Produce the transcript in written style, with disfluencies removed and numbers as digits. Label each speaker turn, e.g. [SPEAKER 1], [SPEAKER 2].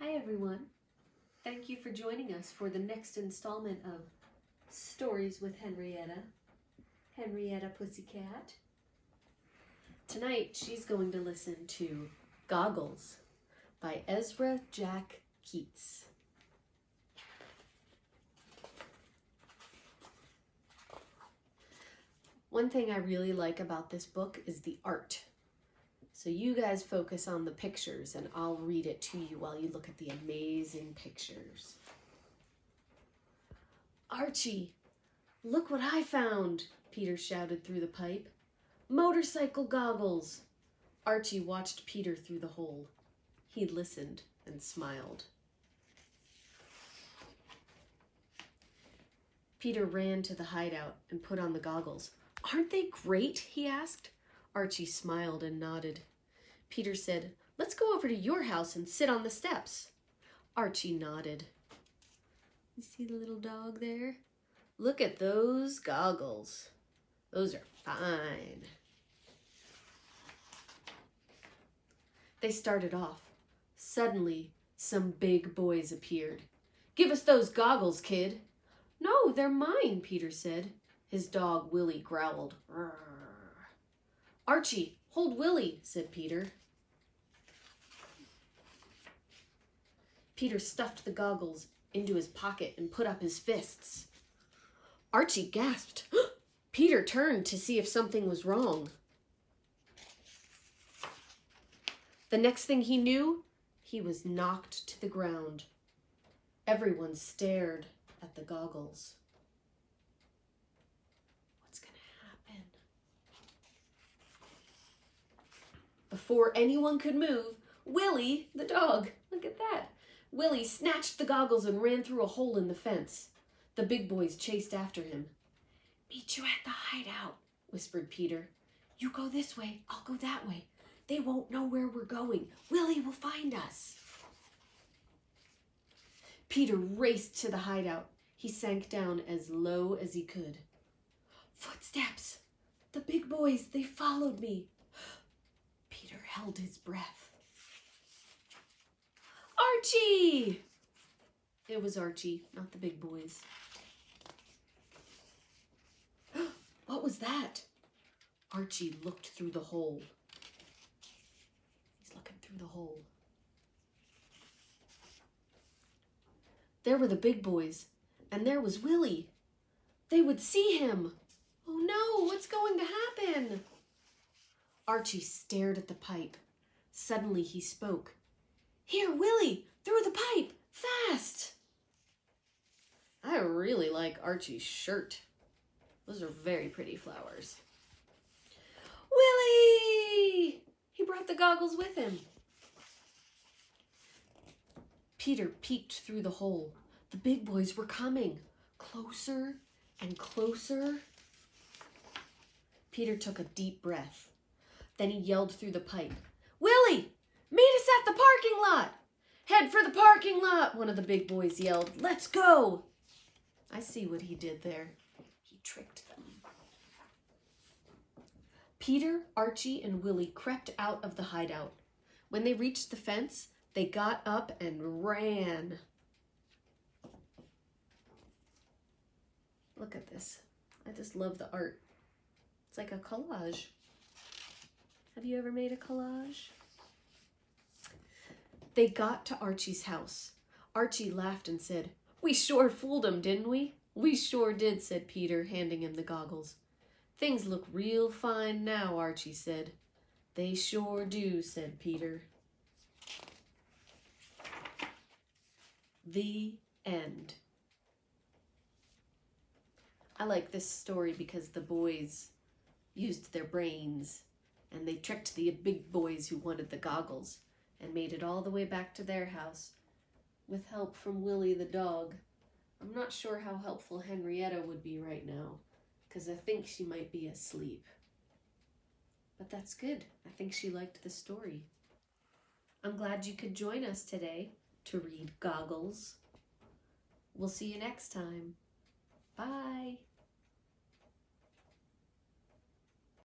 [SPEAKER 1] Hi everyone. Thank you for joining us for the next installment of Stories with Henrietta. Henrietta Pussycat. Tonight she's going to listen to Goggles by Ezra Jack Keats. One thing I really like about this book is the art. So you guys focus on the pictures and I'll read it to you while you look at the amazing pictures. Archie, look what I found, Peter shouted through the pipe. Motorcycle goggles. Archie watched Peter through the hole. He listened and smiled. Peter ran to the hideout and put on the goggles. Aren't they great? He asked. Archie smiled and nodded. Peter said, let's go over to your house and sit on the steps. Archie nodded. You see the little dog there? Look at those goggles. Those are fine. They started off. Suddenly, some big boys appeared. Give us those goggles, kid. No, they're mine, Peter said. His dog, Willie, growled. Rrr. Archie, hold Willie, said Peter. Peter stuffed the goggles into his pocket and put up his fists. Archie gasped. Peter turned to see if something was wrong. The next thing he knew, he was knocked to the ground. Everyone stared at the goggles. What's going to happen? Before anyone could move, Willie, the dog, look at that. Willie snatched the goggles and ran through a hole in the fence. The big boys chased after him. Meet you at the hideout, whispered Peter. You go this way, I'll go that way. They won't know where we're going. Willie will find us. Peter raced to the hideout. He sank down as low as he could. Footsteps! The big boys, they followed me. Peter held his breath. Archie! It was Archie, not the big boys. What was that? Archie looked through the hole. He's looking through the hole. There were the big boys, and there was Willie. They would see him. Oh no, what's going to happen? Archie stared at the pipe. Suddenly he spoke. Here, Willie, through the pipe, fast! I really like Archie's shirt. Those are very pretty flowers. Willie! He brought the goggles with him. Peter peeked through the hole. The big boys were coming, closer and closer. Peter took a deep breath. Then he yelled through the pipe. Willie! Meet us at the parking lot! Head for the parking lot, one of the big boys yelled. Let's go! I see what he did there. He tricked them. Peter, Archie, and Willie crept out of the hideout. When they reached the fence, they got up and ran. Look at this. I just love the art. It's like a collage. Have you ever made a collage? They got to Archie's house. Archie laughed and said, We sure fooled him, didn't we? We sure did, said Peter, handing him the goggles. Things look real fine now, Archie said. They sure do, said Peter. The end. I like this story because the boys used their brains and they tricked the big boys who wanted the goggles and made it all the way back to their house with help from Willie the dog. I'm not sure how helpful Henrietta would be right now because I think she might be asleep. But that's good. I think she liked the story. I'm glad you could join us today to read Goggles. We'll see you next time. Bye.